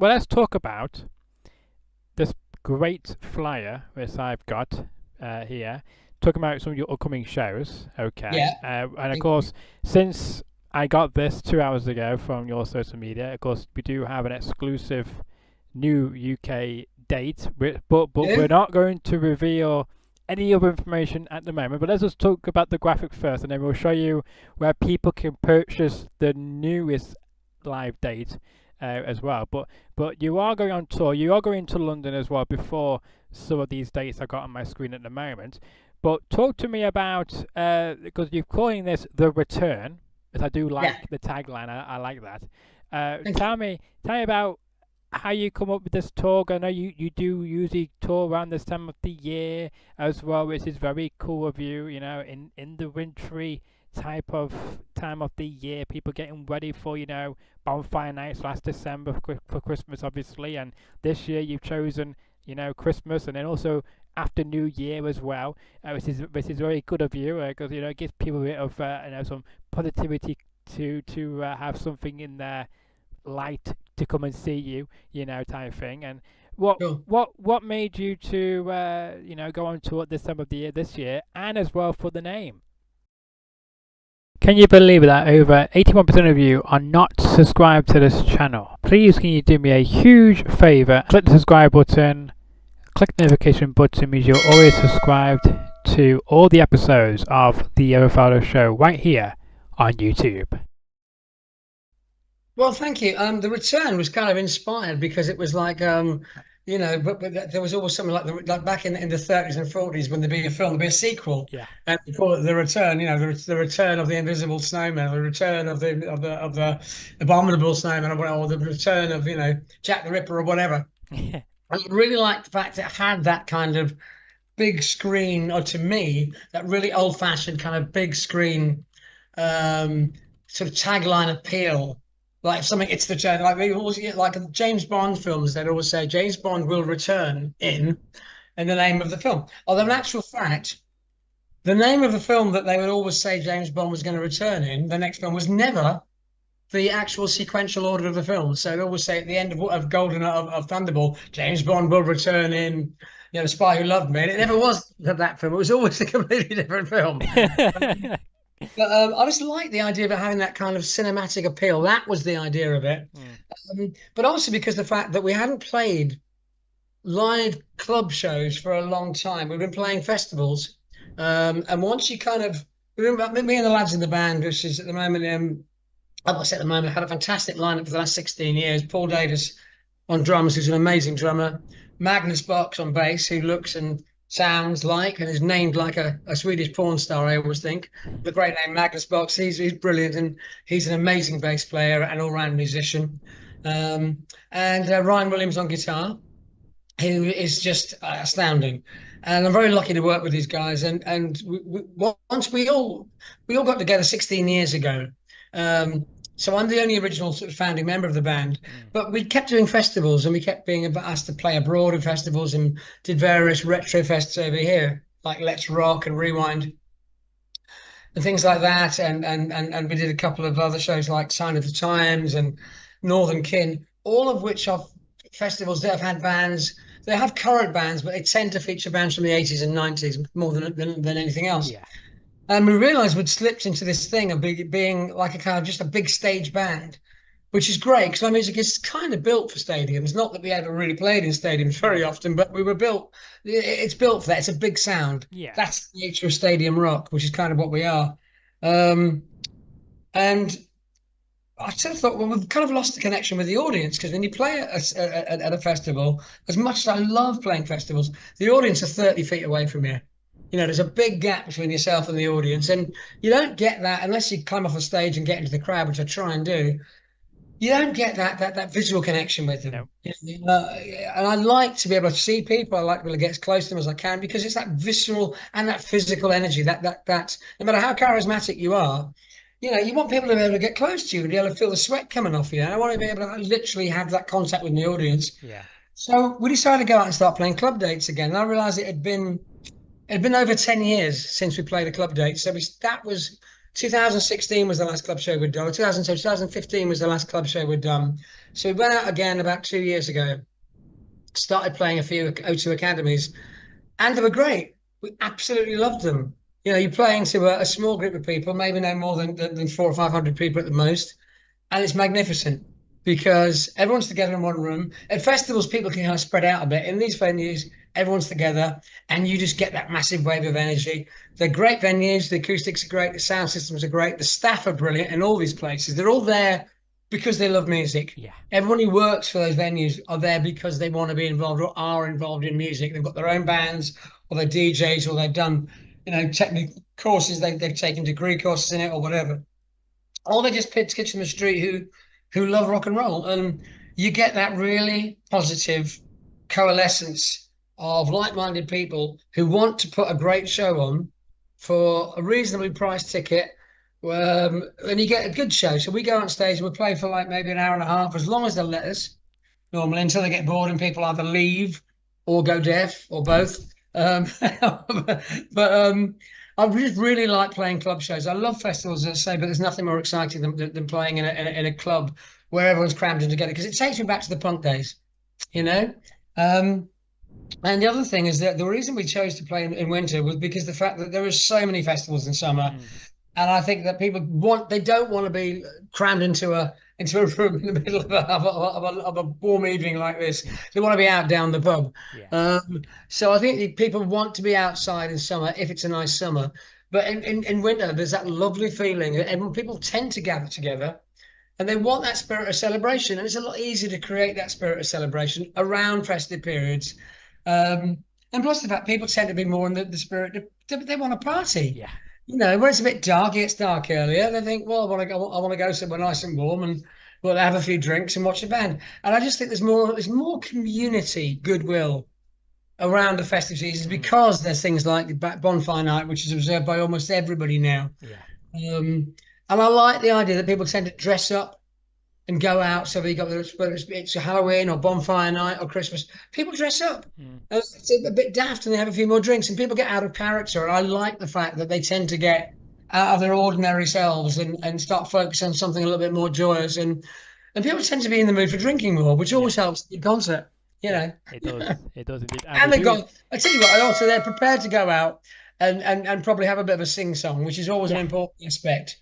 well, let's talk about this great flyer which I've got here, talking about some of your upcoming shows. Okay, Yeah, and of thank you. course, since I got this 2 hours ago from your social media, of course, we do have an exclusive new UK date, but we're Do? not going to reveal any other information at the moment. But let's just talk about the graphic first, and then we'll show you where people can purchase the newest live date as well. But you are going on tour. You are going to London as well before some of these dates I got on my screen at the moment. But talk to me about because you're calling this the return, as I do Yeah, like the tagline. I like that. thank you. Tell me about how you come up with this talk. I know you do usually tour around this time of the year as well, which is very cool of you. You know, in the wintry type of time of the year, people getting ready for bonfire nights last December for Christmas, obviously, and this year you've chosen Christmas and then also after New Year as well, which is very good of you because it gives people a bit of some positivity to have something in their light to come and see you, type of thing. And what Sure. what made you to go on tour at this time of the year this year, and as well for the name? Can you believe that over 81% of you are not subscribed to this channel? Please can you do me a huge favor? Click the subscribe button, click the notification button means you're always subscribed to all the episodes of the Fowler Show right here on YouTube. Well, thank you. The return was kind of inspired because it was like, there was always something like back in the 30s and 40s when there'd be a film, there'd be a sequel, Yeah. and they call it the return. The return of the Invisible Snowman, the return of the abominable snowman, or the return of Jack the Ripper or whatever. I really liked the fact it had that kind of big screen, or to me, that really old-fashioned kind of big screen sort of tagline appeal. Like if something, it's the turn. Like they always like in James Bond films, they'd always say James Bond will return in the name of the film. Although in Mm. actual fact, the name of the film that they would always say James Bond was going to return in, the next film, was never the actual sequential order of the film. So they always say at the end of Golden of Thunderball, James Bond will return in, The Spy Who Loved Me. And it never was that film. It was always a completely different film. But I just like the idea of it having that kind of cinematic appeal. That was the idea of it. Mm. But also because the fact that we hadn't played live club shows for a long time. We've been playing festivals. And once you kind of, me and the lads in the band, which is at the moment, I say at the moment, had a fantastic lineup for the last 16 years. Paul Davis on drums, who's an amazing drummer. Magnus Box on bass, who looks and sounds like and is named like a Swedish porn star, I always think. The great name Magnus Box. He's brilliant and he's an amazing bass player and all-round musician. And Ryan Williams on guitar, who is just astounding. And I'm very lucky to work with these guys. And once we all got together 16 years ago. So I'm the only original sort of founding member of the band, Mm. but we kept doing festivals and we kept being asked to play abroad in festivals and did various retro fests over here, like Let's Rock and Rewind and things like that. And we did a couple of other shows like Sign of the Times and Northern Kin, all of which are festivals that have had bands. They have current bands, but they tend to feature bands from the 80s and 90s more than anything else. Yeah. And we realized we'd slipped into this thing of being like a kind of just a big stage band, which is great because our music is kind of built for stadiums. Not that we ever really played in stadiums very Mm. often, but we were built. It's built for that. It's a big sound. Yeah. That's the nature of stadium rock, which is kind of what we are. Um, and I sort of thought, well, we've kind of lost the connection with the audience because when you play at a festival, as much as I love playing festivals, the audience are 30 feet away from you. There's a big gap between yourself and the audience, and you don't get that unless you climb off a stage and get into the crowd, which I try and do. You don't get that visual connection with them. No. And I like to be able to see people. I like to be able to get as close to them as I can because it's that visceral and that physical energy. That no matter how charismatic you are, you want people to be able to get close to you and be able to feel the sweat coming off you. And I want to be able to literally have that contact with the audience. Yeah. So we decided to go out and start playing club dates again. And I realized it had been over 10 years since we played a club date. So that was 2016 was the last club show we'd done. Or 2015 was the last club show we'd done. So we went out again about 2 years ago. Started playing a few O2 academies, and they were great. We absolutely loved them. You know, you're playing to a small group of people, maybe no more than 400 or 500 people at the most, and it's magnificent because everyone's together in one room. At festivals, people can kind of spread out a bit. In these venues, everyone's together, and you just get that massive wave of energy. They're great venues. The acoustics are great. The sound systems are great. The staff are brilliant in all these places. They're all there because they love music. Yeah. Everyone who works for those venues are there because they want to be involved or are involved in music. They've got their own bands, or they're DJs, or they've done, technical courses. They've taken degree courses in it or whatever. Or they're just kids from the street who love rock and roll. And you get that really positive coalescence of like-minded people who want to put a great show on for a reasonably priced ticket. And you get a good show. So we go on stage and we play for like maybe an hour and a half, as long as they'll let us, normally, until they get bored and people either leave or go deaf or both. But I just really like playing club shows. I love festivals, as I say, but there's nothing more exciting than playing in a club where everyone's crammed in together, because it takes me back to the punk days, you know. Um, and the other thing is that the reason we chose to play in winter was because the fact that there are so many festivals in summer, and I think that they don't want to be crammed into a room in the middle of a warm evening like this. They want to be out down the pub. Yeah. So I think people want to be outside in summer if it's a nice summer. But in winter, there's that lovely feeling, and people tend to gather together, and they want that spirit of celebration. And it's a lot easier to create that spirit of celebration around festive periods. And plus the fact people tend to be more in the spirit, they want to party. Yeah. When it's a bit dark, it gets dark earlier. They think, well, I want to go somewhere nice and warm, and we'll have a few drinks and watch a band. And I just think there's more community goodwill around the festive seasons because there's things like the bonfire night, which is observed by almost everybody now. Yeah. And I like the idea that people tend to dress up and go out. So you got whether it's a Halloween or bonfire night or Christmas, people dress up. It's a bit daft, and they have a few more drinks, and people get out of character. And I like the fact that they tend to get out of their ordinary selves and start focusing on something a little bit more joyous. And people tend to be in the mood for drinking more, which always helps the concert. It does. It does indeed. And they've got, I tell you what, and also they're prepared to go out and probably have a bit of a sing song, which is always an important aspect.